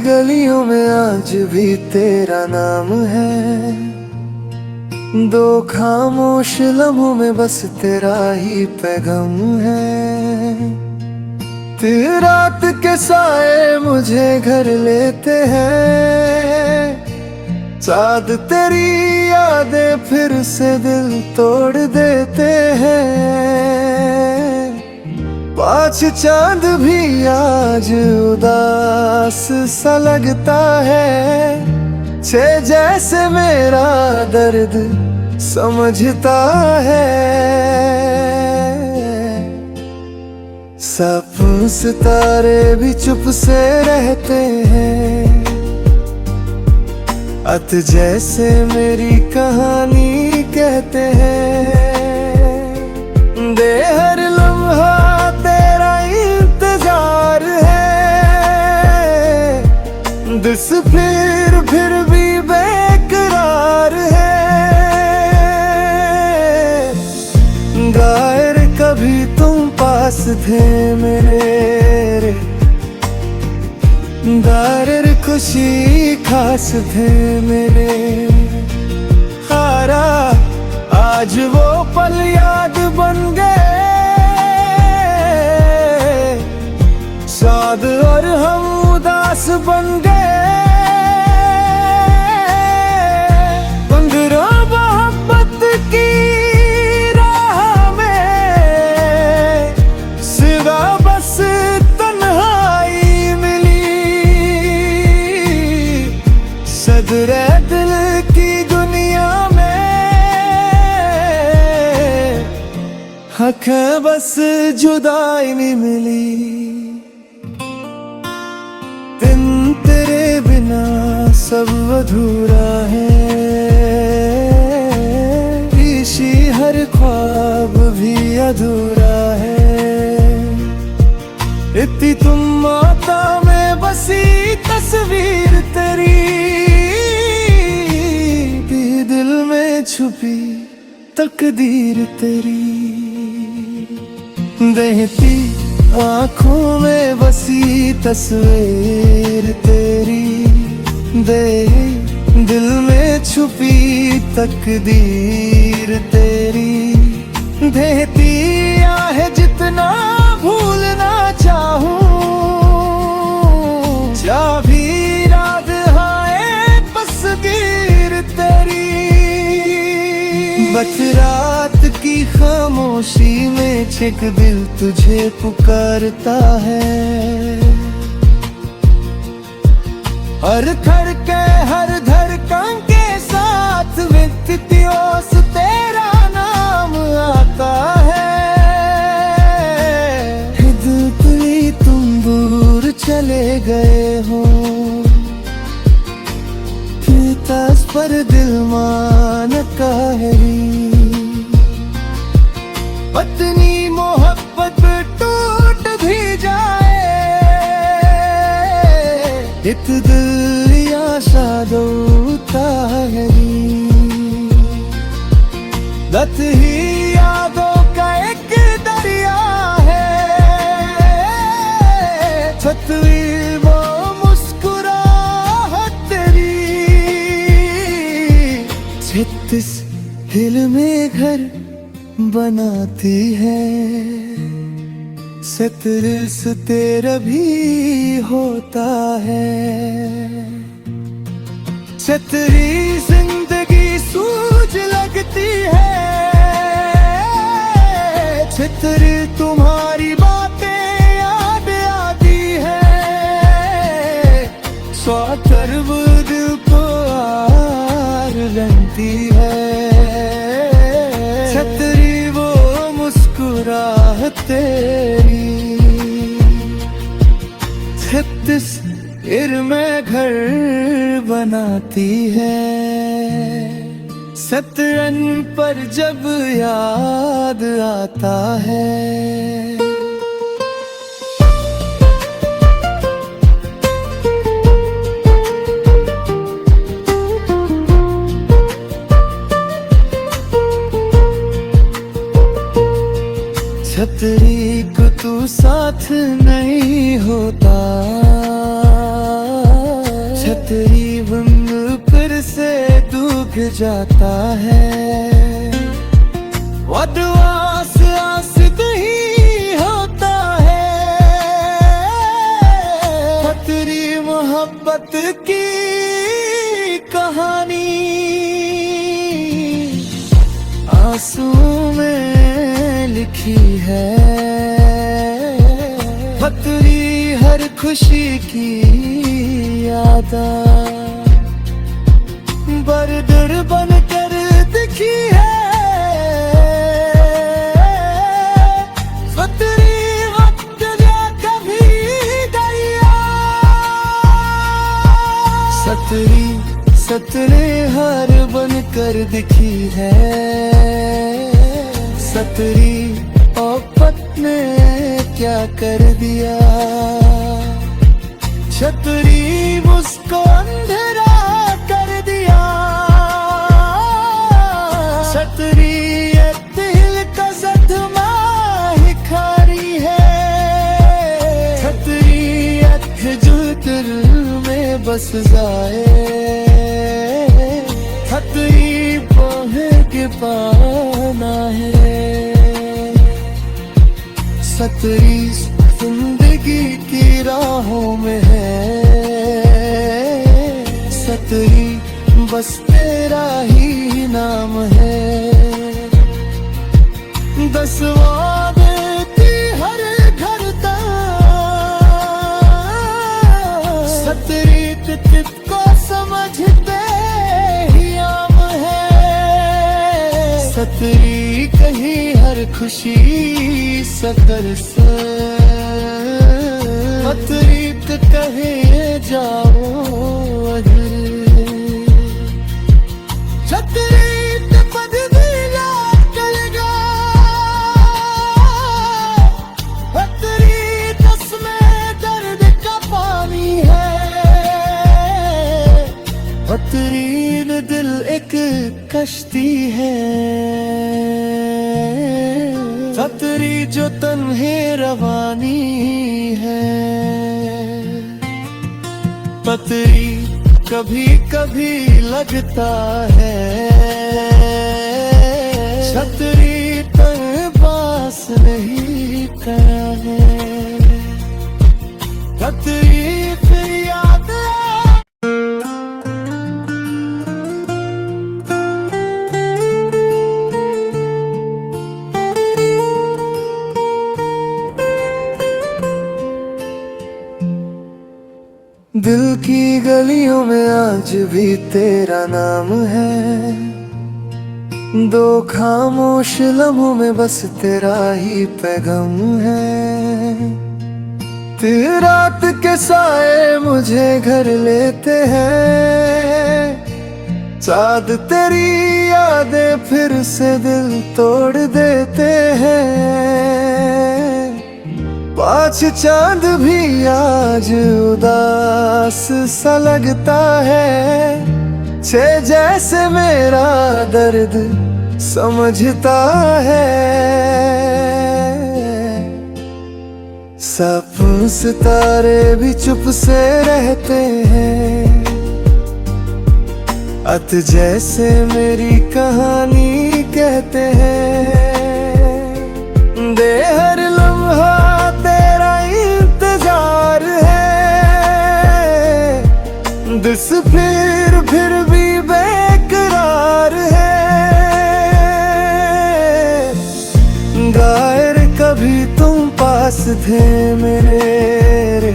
गलियों में आज भी तेरा नाम है, दो खामोश लम्हों में बस तेरा ही पैगाम है। तेरी रात के साए मुझे घर लेते हैं, चाँद तेरी यादें फिर से दिल तोड़ देते हैं। पाँच चांद भी आज उदास सा लगता है, छह जैसे मेरा दर्द समझता है। सब सितारे भी चुप से रहते हैं, अत जैसे मेरी कहानी कहते हैं। दे हर लम्हा तेरा इंतजार है, दिस फिर भी बेकरार है। गायर कभी तुम पास थे मेरे, दायर खुशी खास थे मेरे। हारा आज वो पल याद बन गए, साद और हम उदास बन गए। पंगरा मोहब्बत की राह में सिवा बस तन्हाई मिली, सदरे दिल की दुनिया में हक है बस जुदाई नहीं मिली। दिन तेरे बिना सब अधूरा है, ऋषि हर ख्वाब भी अधूरा है। इतनी तुम माता में बसी तस्वीर तेरी, भी दिल में छुपी तकदीर तेरी। बहती आँखों में बसी तस्वीर तेरी, दे दिल में छुपी तकदीर तेरी। बहती आहे जितना भूलना चाहूं, चाबी याद आए तस्वीर तेरी। बच रात की खामोशी में एक दिल तुझे पुकारता है, हर धड़के हर धड़कन के साथ व्यक्तियों से तेरा नाम आता है। दिल तुम दूर चले गए हो, तास पर दिल मान काहरी। पत्नी मोहब्बत टूट भी जाए, इत दिल आशा दोता है। दत ही यादों का एक दरिया है, छतवी वो मुस्कुराहट तेरी। छत्तीस दिल में घर बनाती है, सतरस तेरा भी होता है। छतरी जिंदगी सूझ लगती है, छतरी तुम्हारी बातें याद आती है। स्वातर्व दिल को आर लगती है, छतरी वो मुस्कुराहट तेरी। 36 में घर बनाती है, शतरन पर जब याद आता है। छतरी को तू साथ नहीं होता, छतरी बंद फिर से डूब जाता है, वदवास आस नहीं होता है। छतरी मोहब्बत की कहानी आंसू में लिखी है। छतरी हर खुशी की यादा बरदर बनकर दिखी है। छतरी वक्त ने कभी गया, छतरी सतरे हार बनकर दिखी है। छतरी औपत ने क्या कर दिया, छतरी मुझको अंधेरा कर दिया। छतरी ये दिल का सदमा ही खारी है। छतरी जो दिल में बस जाए, छतरी पहुँच के पाना है। छतरी जिंदगी की राहों में है। छतरी बस तेरा ही नाम है। दसवां देती हर घर तक, छतरी तित को समझते ही आम है। छतरी कहीं हर खुशी सकर से, छतरी कहे जाओ अधर। छतरी बदला करेगा, छतरी दस में दर्द का पानी है। छतरी दिल एक कश्ती है। छतरी जो तन्हे रवानी है। छतरी कभी कभी लगता है, छतरी तन पास नहीं करा है। छतरी फिर याद दिल की गलियों में आज भी तेरा नाम है। दो खामोश लम्हों में बस तेरा ही पैगाम है। तेरी रात के साए मुझे घर लेते हैं, चाँद तेरी यादें फिर से दिल तोड़ देते हैं। पाँच चांद भी आज उदास सा लगता है, छह जैसे मेरा दर्द समझता है। सब सितारे भी चुप से रहते हैं, अत जैसे मेरी कहानी कहते हैं। दे हर लम्हा तेरा इंतजार है, दिस फिर भी बेकरार है। गायर कभी तुम पास थे मेरे,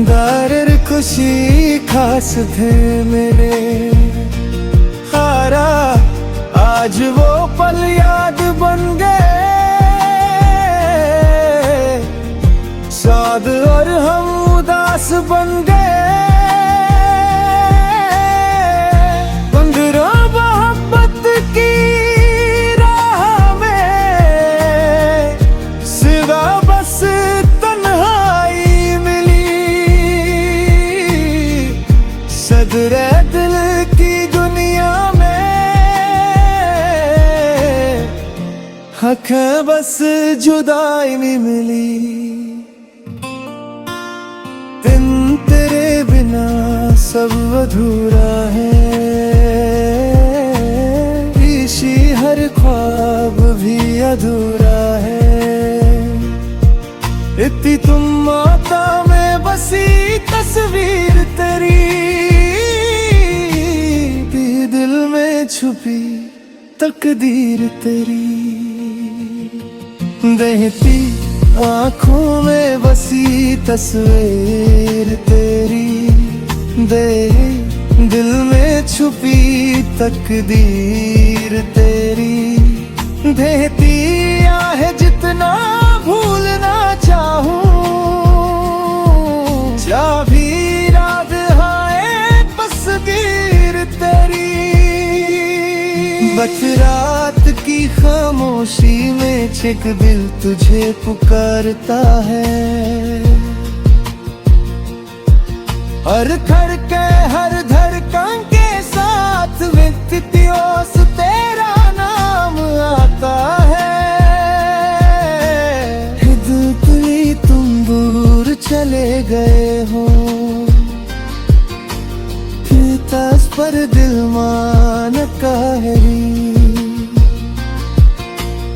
दायर खुशी खास थे मेरे। हारा आज वो पल याद बन गए, साद और हम उदास बन गए। पंगरा मोहब्बत की राह में सिवा बस तन्हाई मिली। सदरे दिल की दुनिया में हक है बस जुदाई नहीं मिली। तेरे बिना सब अधूरा है, ऋषि हर ख्वाब भी अधूरा है। इतनी तुम माता में बसी तस्वीर तेरी, भी दिल में छुपी तकदीर तेरी। बहती आँखों में बसी तस्वीर तेरी, दिल में छुपी तकदीर तेरी। बहती आहे जितना भूलना चाहूं, चाबी याद आए तस्वीर तेरी। बच रात की खामोशी में एक दिल तुझे पुकारता है, हर धड़के हर धड़कन के साथ व्यक्तियों से तेरा नाम आता है। दिल तुम दूर चले गए हो, तस पर दिल मान काहरी।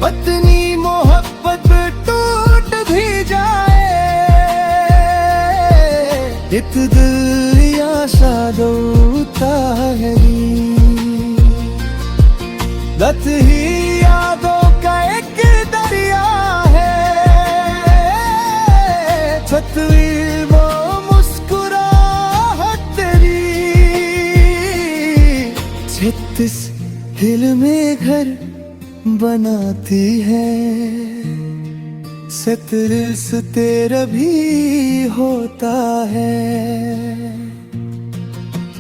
पत्नी मोहब्बत टूट भी जाए, इत दिल आशा दोता है। दत ही यादों का एक दरिया है, छतवी वो मुस्कुराहट तेरी। छत्तीस दिल में घर बनाती है, सतरिस तेरा भी होता है।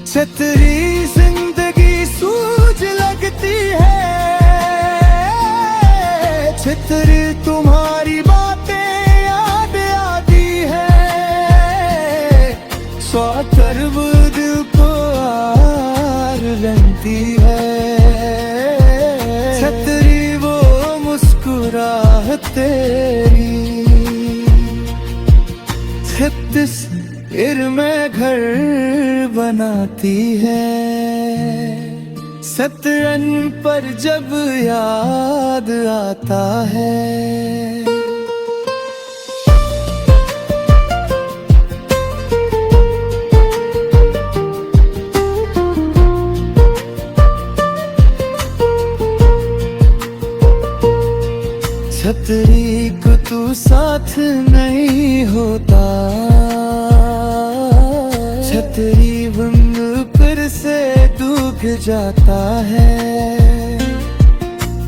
छतरी जिंदगी सूझ लगती है, छतरी तुम्हारी बातें याद आती है। स्वातर्व दिल को आर लगती है, छतरी वो मुस्कुराहट तेरी। 36 फिर मैं घर बनाती है, शतरन पर जब याद आता है। छतरी को तू साथ नहीं होता, छतरी बंद फिर से डूब जाता है।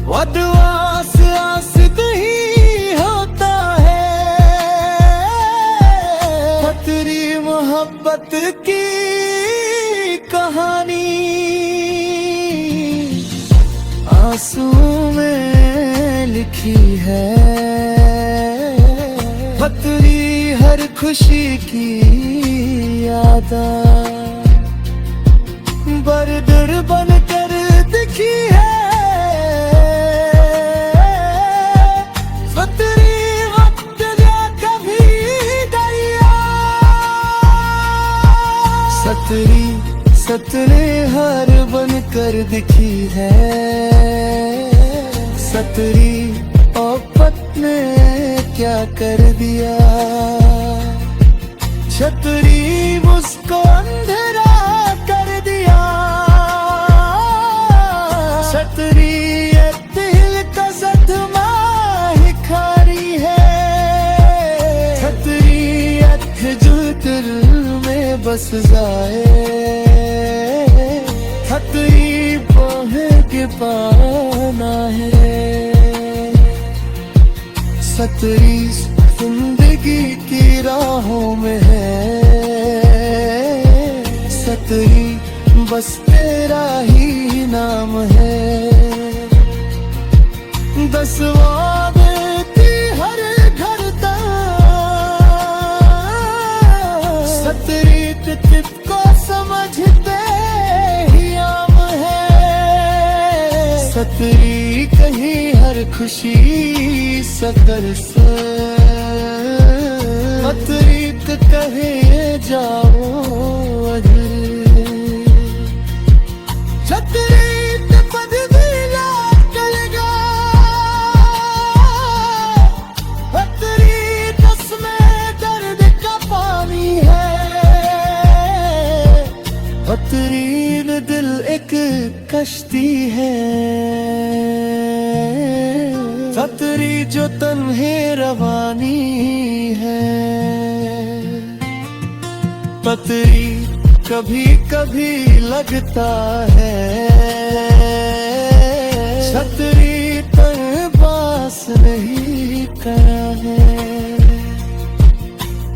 वदवास आस नहीं होता है, छतरी मोहब्बत की कहानी आंसू में लिखी है। छतरी हर खुशी की यादा बरदर बनकर दिखी है। छतरी वक्त या कभी दरिया, छतरी सतरे हार बनकर दिखी है। छतरी औपत ने क्या कर दिया, छतरी मुझको अंधेरा कर दिया। छतरी ये दिल का सदमा ही खारी है, छतरी जो दिल में बस जाए। छतरी पहुँच के पाना है, छतरी जिंदगी की राहों में है। छतरी बस तेरा ही नाम है। 10 देती हर घर तक, छतरी तित को समझते ही आम है। छतरी कहीं हर खुशी सकर से पतरीत कहे जाओ अधर छतरीत पद दिला कलगा पतरीत उसमें दर्द का पानी है पतरीन दिल एक कश्ती है पतरी जो तन्हे रवानी है पतरी कभी कभी लगता है छतरी तर पास नहीं करा है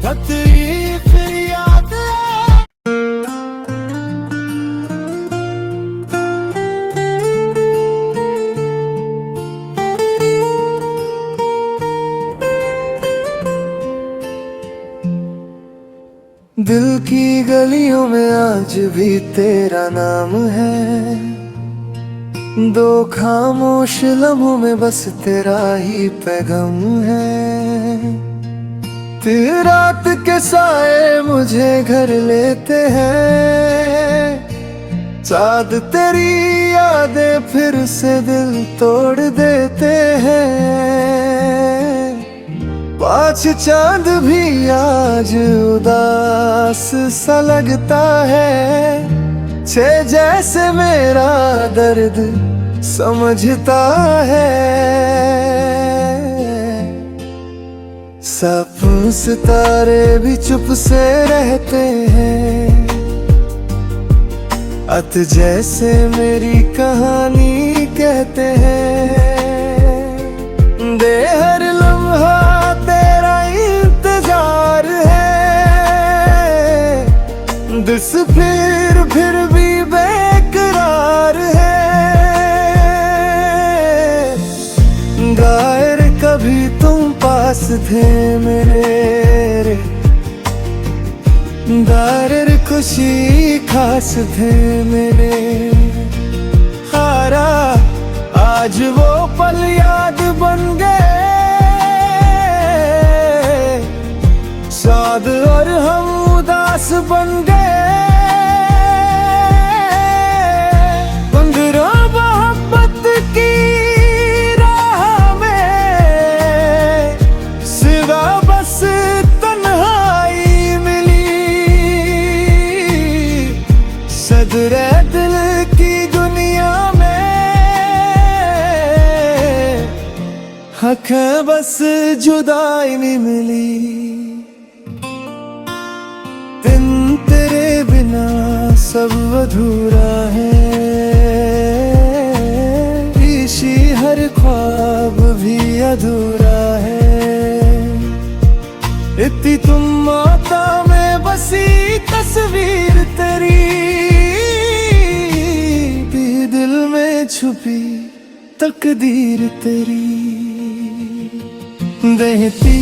पतरी फिर याद दिल की गलियों में आज भी तेरा नाम है दो खामोश लम्हों में बस तेरा ही पैगाम है तेरी रात के साए मुझे घर लेते हैं चाँद तेरी यादें फिर से दिल तोड़ देते हैं पांच चांद भी आज उदास सा लगता है छह जैसे मेरा दर्द समझता है सब सितारे भी चुप से रहते हैं अत जैसे मेरी कहानी कहते हैं दे हर लम्हा तेरा इंतजार है दिस फिर भी बेकरार है गायर कभी तुम पास थे मेरे दायर खुशी खास थे मेरे हारा आज वो पल याद बन गए साद और हम उदास बन गए पंगरा मोहब्बत की राह में सिवा बस तन्हाई मिली सदरे दिल की दुनिया में हक है बस जुदाई नहीं मिली दिन तेरे बिना सब अधूरा है ऋषि हर ख्वाब भी अधूरा है इतनी तुम माता में बसी तस्वीर तेरी भी दिल में छुपी तकदीर तेरी बहती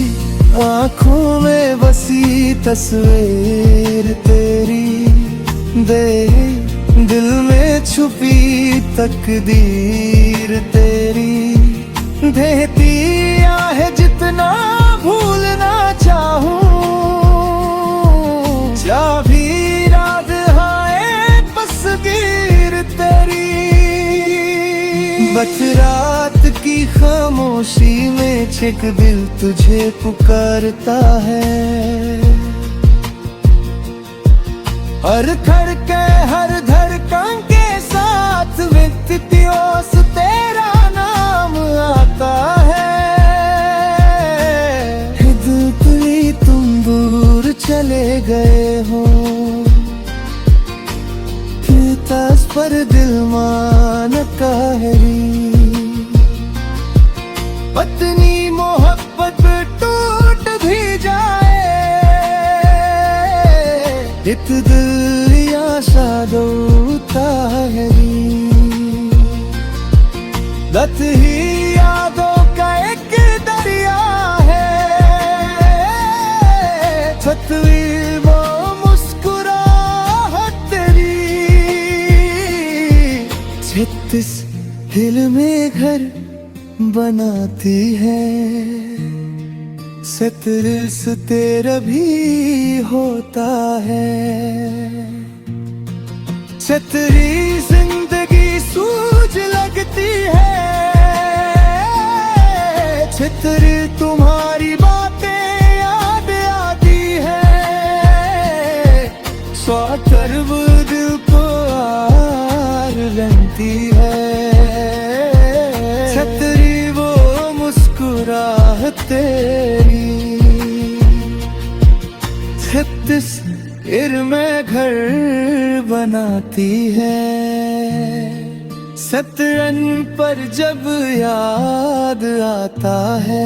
आँखों में बसी तस्वीर तेरी दे दिल में छुपी तकदीर तेरी बहती आहे जितना भूलना चाहूं जा भी याद आए तस्वीर तेरी बच रात की खामोशी में छिक दिल तुझे पुकारता है हर धड़के हर धड़कन के साथ व्यक्तियों से तेरा नाम आता है दिल तुम दूर चले गए हो तस पर दिल मान कहरी पत्नी मोहब्बत टूट भी जाए इत दिल आशा दो ताहरी लत ही यादों का एक दरिया है छतवी वो मुस्कुराहट तेरी छत्तीस दिल में घर बनाती है सतरिस तेरा भी होता है। छतरी जिंदगी सूझ लगती है, छतरी तुम्हारी बातें याद आती है। स्वातर्व दिल को आर लगती है, छतरी वो मुस्कुराहट तेरी। 36 में घर बनाती है, शतरन पर जब याद आता है।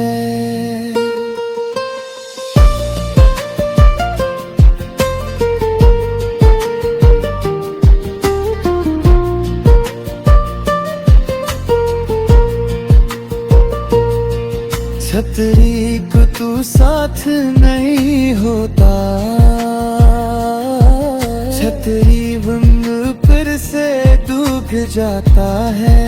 छतरी को तू साथ नहीं होता, छतरी बंद फिर से डूब जाता है।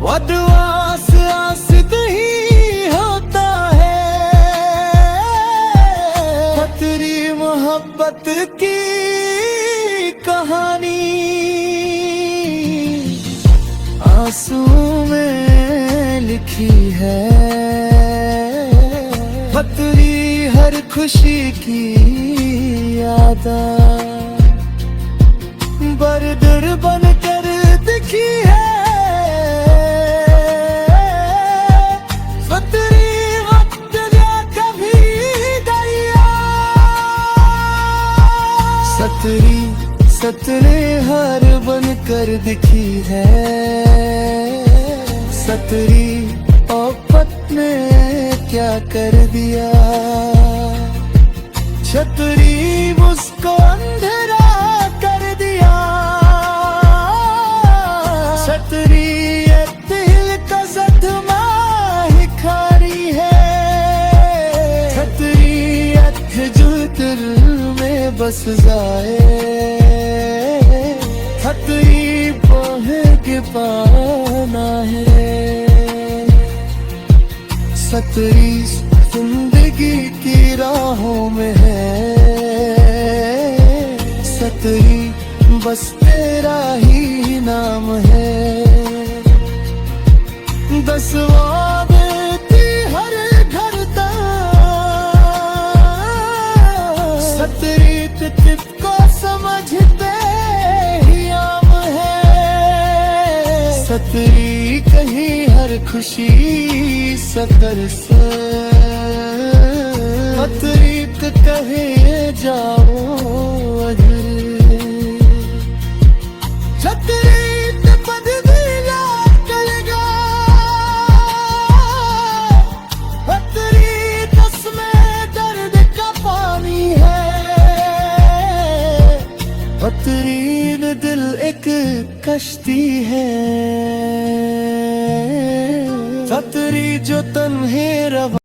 वदवास आस नहीं होता है, छतरी मोहब्बत की कहानी आंसू में लिखी है। छतरी हर खुशी की यादा बरदर बनकर दिखी है। छतरी वक्त जा कभी गया, छतरी सतरे हार बनकर दिखी है। छतरी औपत ने क्या कर दिया, छतरी मुझको अंधेरा कर दिया। छतरी ये दिल का ज़ख्मा ही खारी है, छतरी जो दिल में बस जाए। छतरी पह के पाना है, छतरी जिंदगी की राहों में है। छतरी बस तेरा ही नाम है। 10वां देती हर घर तक, छतरी तित को समझते ही आम है। छतरी कहीं हर खुशी सतर से, छतरी कहे जाओ अधर। छतरी पद भी याद करेगा, छतरी 10 में दर्द का पानी है। छतरी दिल एक कश्ती है, छतरी जो तन्हे रवा